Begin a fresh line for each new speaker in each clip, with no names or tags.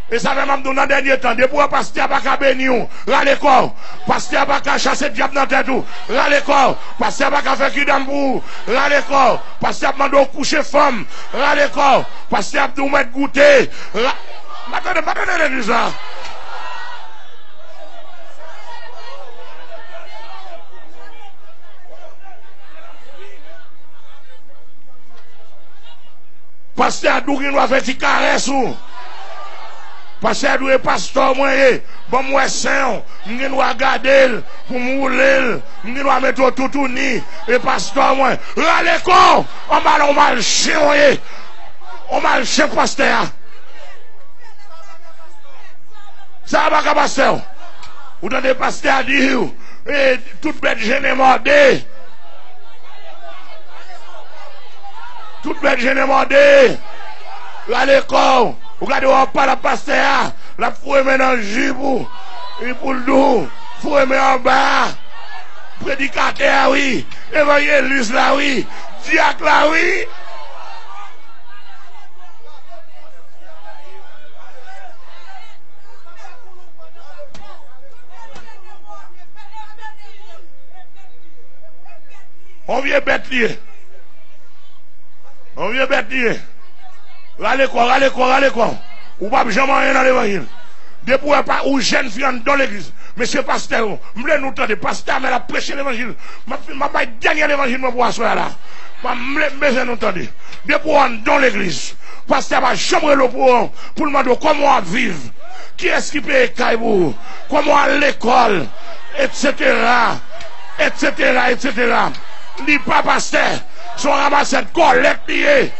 Et ça fait même dans le dernier temps. Depuis que pasteur n'a pas béni, râle corps. Pasteur n'a pas chasser le diable dans la tête, râle corps. Pasteur n'a pas fait qui d'ambour, râle corps. Pasteur n'a pas coucher femme, râle corps. Pasteur n'a pas mettre goûter. Attendez l'église là. Pasteur Dourin doit faire des caresses. Pasteur Dourin pasteur moyen. Bon moi saint, m'en doit garder pour mouler, m'en doit mettre tout ni et pasteur moi. Râle corps, on mal chien. On mal chien pasteur. Ça va pas pasteur. Ou dans des pasteurs dire et toute bête gêne mordée. Toute bête gêne mordée. Râle corps. Regardez, on parle à pasteur, la fouille dans le jus et pour le dos, fouille en bas, prédicateur, oui, évangéliste là, oui, diacre là, oui. On vient bête lié. On vient bête lié. Râle quoi. Ou pas jamais rien dans l'évangile. Depuis ou jeune fille dans l'église. Monsieur pasteur, m'le nous tendre pasteur mais la prêcher l'évangile. M'a pas gagner l'évangile pour asseoir là. M'le besoin nous tendre. Depuis dans l'église. Pasteur va jamais le pour demander comment vivre. Qui est-ce qui paye caillou? Comment à l'école, etc. Li pas pasteur, son ramassé de collecte lié.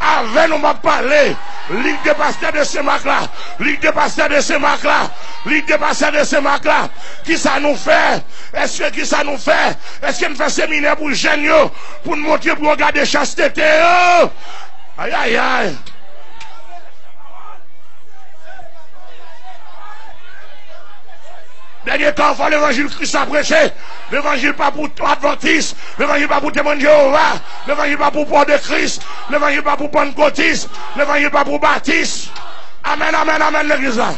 Avec nous m'a parlé. Ligue de pasteur de ce mac-là. Ligue de pasteur de ce mac-là. Ligue de pasteur de ce mac-là. Qui ça nous fait? Est-ce que qui ça nous fait? Est-ce qu'on fait séminaire pour jeunes pour nous montrer pour regarder chasteté? Aïe aïe aïe. Dernier temps, il faut l'évangile Christ a prêché. L'évangile pas pour Adventiste. L'évangile pas pour témoin de Jéhovah. L'évangile pas pour port de Christ. L'évangile pas pour pentecôtiste. L'évangile pas pour baptiste. Amen, l'église là.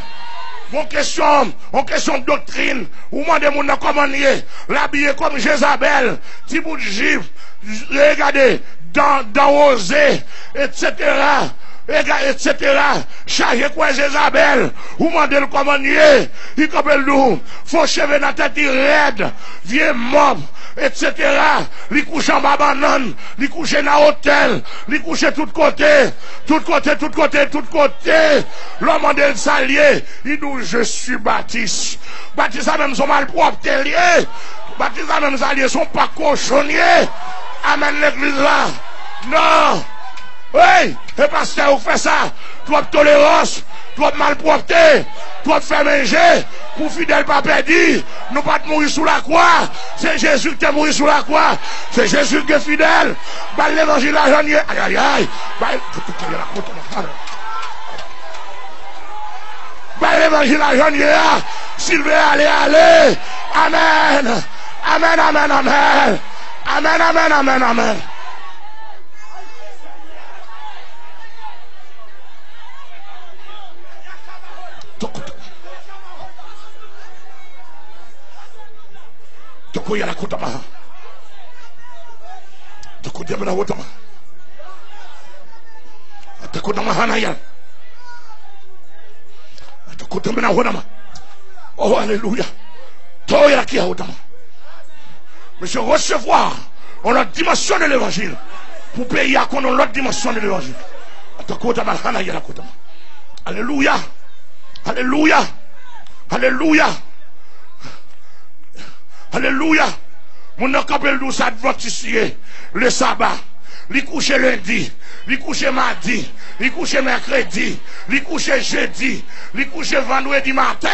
Mon question de doctrine. Ou demandez mon comment nier. L'habiller comme Jézabel. Petit bout de juif. Regardez. Dans Osée. Etc. Etc. Chargé quoi Jézabel, ou mandez le commandeur, il comme nous, faut cheveux dans la tête, il raide, vieux mob, etc. Il couche en bas banane, il couche dans l'hôtel, il couche tout côté. L'homme mandé le salier, il dit je suis Baptiste. Baptiste a même son malpropre lié. Baptiste a même alliés sont pas cochonniers. Amen l'église là. Non. Oui, et pasteur, vous faites ça. Trop de tolérance, trop de malpropreté, trop de faire manger, pour fidèle pas perdu. Nous pas mourir sous la croix. C'est Jésus qui est mort sous la croix. C'est Jésus qui est fidèle. Bah l'évangile à Jean. Aïe. Bah l'évangile à Jean. S'il veut aller. Amen. Tokoya la kutama. Tokoya la wotama. Tokoya hanaya. Tokoya la wotama. Oh alléluia. Toya la kia wotama. Monsieur recevoir on la dimension de l'évangile pour payer à qu'on a l'autre dimension de l'évangile. Tokoya la hanaya la kutama. Alléluia. Mon capel nous adventifié le sabbat. Li couche lundi, li couche mardi, li couche mercredi, li couche jeudi, li couche vendredi matin,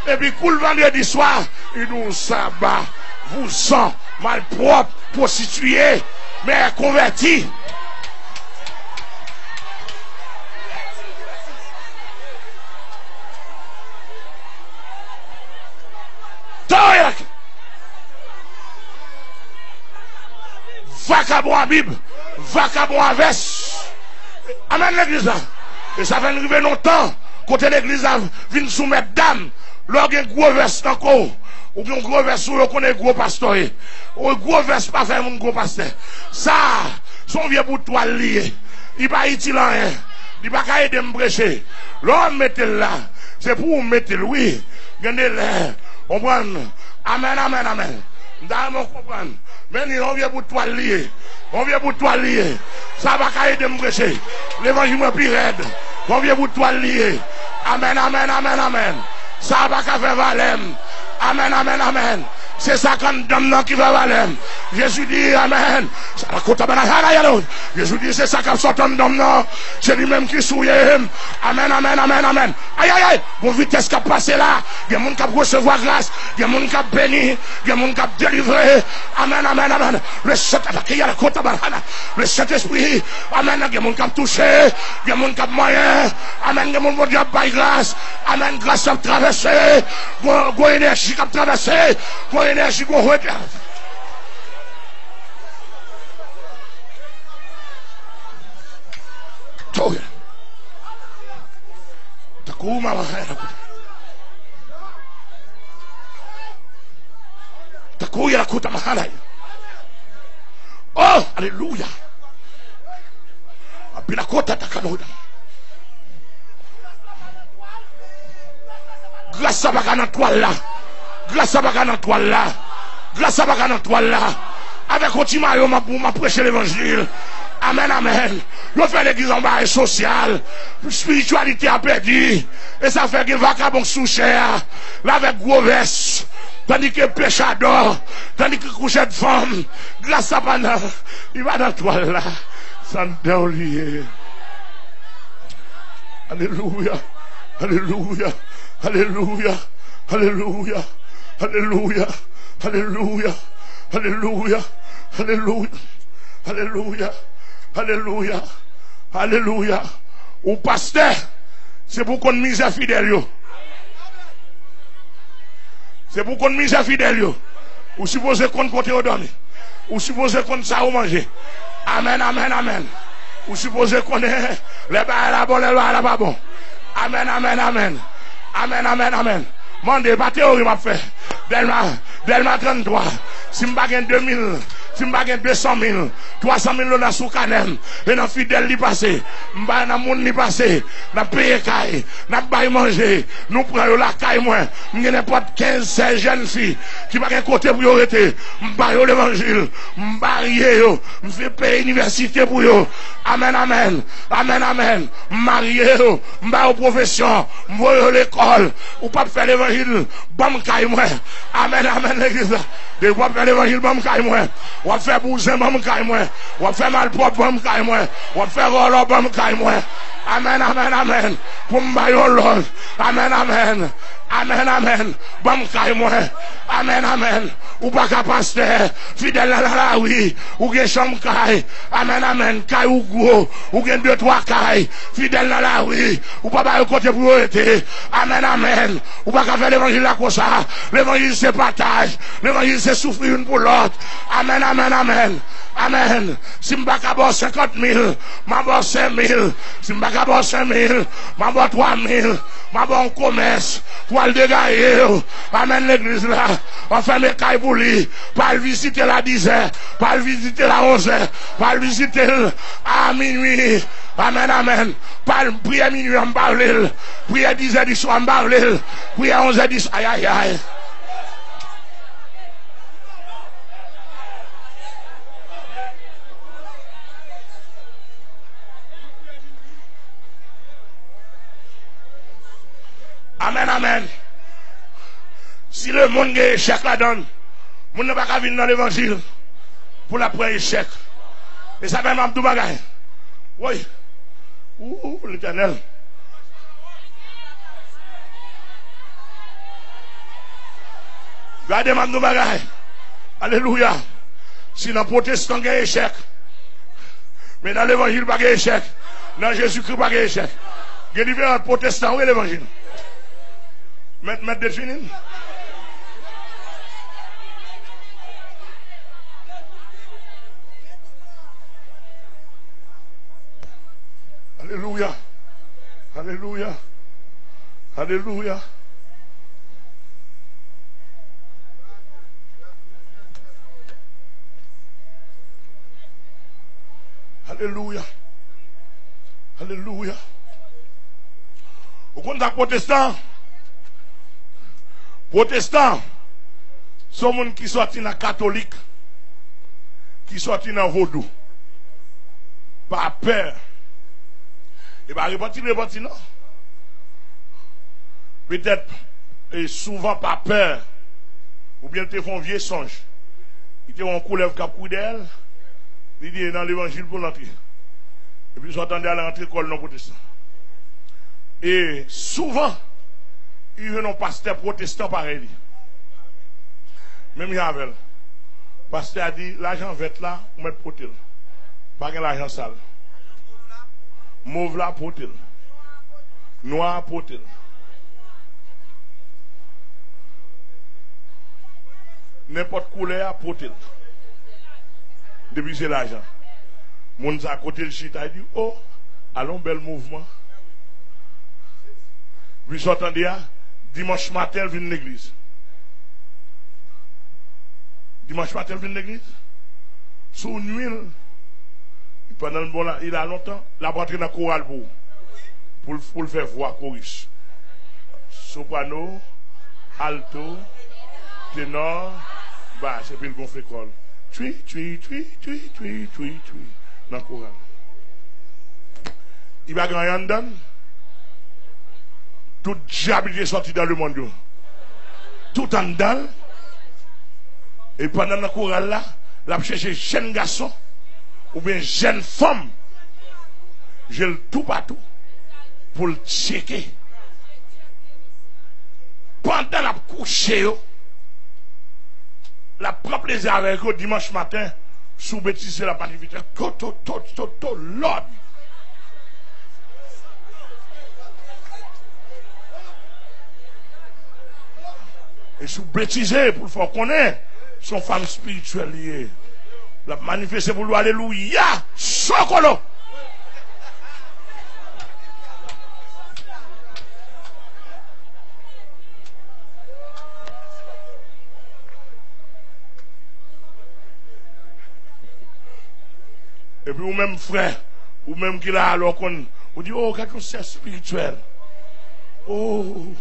et puis coule vendredi soir, il nous sabbat. Vous sent malpropre, prostitué, mais converti. Vacabon à Bible, vacabon à veste. Amen l'église là. Et ça va arriver longtemps. Côté l'église, vient soumettre dame. Lors d'un gros verse encore. Ou bien un gros verse où on connaît gros pasteur. Ou un gros verse pas faire mon gros pasteur. Ça, son vieux bout de toile lié. Il va utile en rien. Il va pas aider me prêcher. L'homme mette là. C'est pour mettre oui. Regardez là. On prend. Amen, amen, amen. Nous comprendre. Mais on vient pour toi lié. On vient pour toi lié. Ça va pas aider me prêcher. L'évangile est plus raide. On vient pour toi lié. Amen, amen, amen, amen. Ça va pas faire valer. Amen, amen, amen. C'est ça qu'on donne qui va valer. Jésus dit Amen. Jésus dit c'est ça qu'on sort en donne. C'est lui-même qui souille. Amen, amen, amen, amen. Aïe, aïe, aïe. Mon vitesse qui a passé là. Il y a des gens qui ont recevoir grâce. Il y a des gens qui ont béni. Il y a des gens qui ont délivré. Amen, amen, amen. Le Saint-Esprit. Amen. Il y a des gens qui ont touché. Il y a des gens qui ont moyen. Amen. Il y a des gens qui ont baillé grâce. Amen. Grâce à traverser. Go énergie qui a traversé. Go énergie qui a regardé. Oh, alléluia. Grâce à la toile là. Grâce à la toile là. Grâce à la toile là. Avec Otimayo, m'a prêché l'évangile. Amen, amen. Nous faisons l'église en bas social. Spiritualité a perdu. Et ça fait que vacabon sous cher. Là avec gros veste. Tandis que péchador. Tandis que coucher de femme. Grâce à Pana. Il va dans toi là. Sans oublier. Alléluia. Alléluia. Alléluia. Alléluia. Alléluia. Alléluia. Alléluia. Alléluia. Alléluia. Alléluia. Alléluia. Ou pasteur, c'est pour qu'on mise à fidèle. C'est pour qu'on mise à fidèle. Ou supposez qu'on compte au dormir. Ou supposez qu'on ça au manger. Amen, amen, amen. Ou supposez qu'on est les bas la bonne, les bas la pas bon. Amen, amen, amen. Amen, amen, amen. Mandez, pas théorie m'a fait. Delma 33. Si je gagne 2000. Si je gagne 200 000, 300 000 dans sous canem, et dans fidèle li passé, m'ba dans monde li passé, n'a payé caille, n'a pas manger, nous prenons la caille moins, m'y n'importe 15, 16 jeunes filles, qui va un côté pour y arrêter, m'ba yo l'évangile, m'ba yo, m'fait payer université pour yo, amen, amen, amen, amen, marié yo, m'ba yo profession, m'voy yo l'école, ou pas faire l'évangile, bam caille moins, amen, amen l'église, de pas faire l'évangile, bam caille moins, ou va faire bousin, bam caille moins, ou va faire malpropre, bam caille moins, ou va faire rolo, bam caille moins, amen, amen, amen, pour m'ba yo l'autre, amen, amen, amen, amen, bam caille moins, amen, amen, ou pas qu'à pasteur, fidèle à la oui, ou gen chambre caille, amen, amen, caille ou gros, ou gen 2-3 caille, fidèle à la oui, ou pas par le côté pour arrêter, amen, amen, ou pas qu'à faire l'évangile là comme ça, l'évangile c'est partage, l'évangile c'est souffrir une pour l'autre, amen, amen, amen. Amen. Si je ne vais pas 50 000, je vais 5 000. Si je ne vais pas 5 000, je vais 3 000. Je vais un commerce pour le dégager. Amen l'église là. On fait mes cailles pour lui. Pas le visiter la 10h. Pas le visiter la 11h. Pas le visiter à minuit. Amen, amen. Pas le prier à minuit en Barlil. Prier à 10h du soir en Barlil. Prier à 11h du soir. Aïe, aïe, aïe. Amen, amen. Si le monde a échec là-dedans, le monde n'a pas venir dans l'évangile pour la première échec. Et ça même Abdou Bagay. Oui. Ouh, l'éternel. Regardez Abdou Bagay. Alléluia. Si dans le protestant il y a échec, mais dans l'évangile, il n'y a pas d'échec. Dans Jésus-Christ, il n'y a pas d'échec. Il y a différents protestants, où est l'évangile? Mettre des finis. Alléluia. Alléluia. Alléluia. Alléluia. Alléluia. Au compte d'un protestant, sont gens qui sortent dans la catholique, qui sortent dans le vaudou. Pas peur. Et bien, repartir, non. Peut-être, et souvent pas peur. Ou bien, ils font un vieux songe. Ils te font couleur cap d'elle. Ils disent dans l'évangile pour l'entrer. Et puis ils s'attendent à l'entrée l'école non protestant. Et souvent, ils viennent un pasteur protestant pareil. Même Yavel. Le pasteur a dit, l'argent vert là, on met pour tel. Pas l'argent sale. Mauve là pour tel. Noir pour tel. N'importe couleur pour tel. Depuis c'est l'argent. Mon à côté le chita dit, oh, allons bel mouvement. Puis j'entendais, dimanche matin, elle vient de l'église. Dimanche matin, elle vient de l'église. Sous une nuit, pendant le bon, il a longtemps, la rentrée dans le choral pour le faire voir chorus. Soprano, alto, ténor, basse, et puis le gonfle col. Tui, dans le choral. Il va gagner en dedans. Tout diable est sorti dans le monde. Tout en dedans. Et pendant le choral là, il a cherché jeune garçon ou bien jeune femme. J'ai le tout partout pour le checker. Pendant la couche, la prend plaisir avec eux dimanche matin, sous bêtise la magnifique. L'ordre. Et sous bêtiser pour le faire connaître son femme spirituelle liée. La manifester pour lui, alléluia, sokolo. Et puis, ou même frère, ou même qu'il a alors qu'on, on dit, oh, quelque chose spirituel. Oh.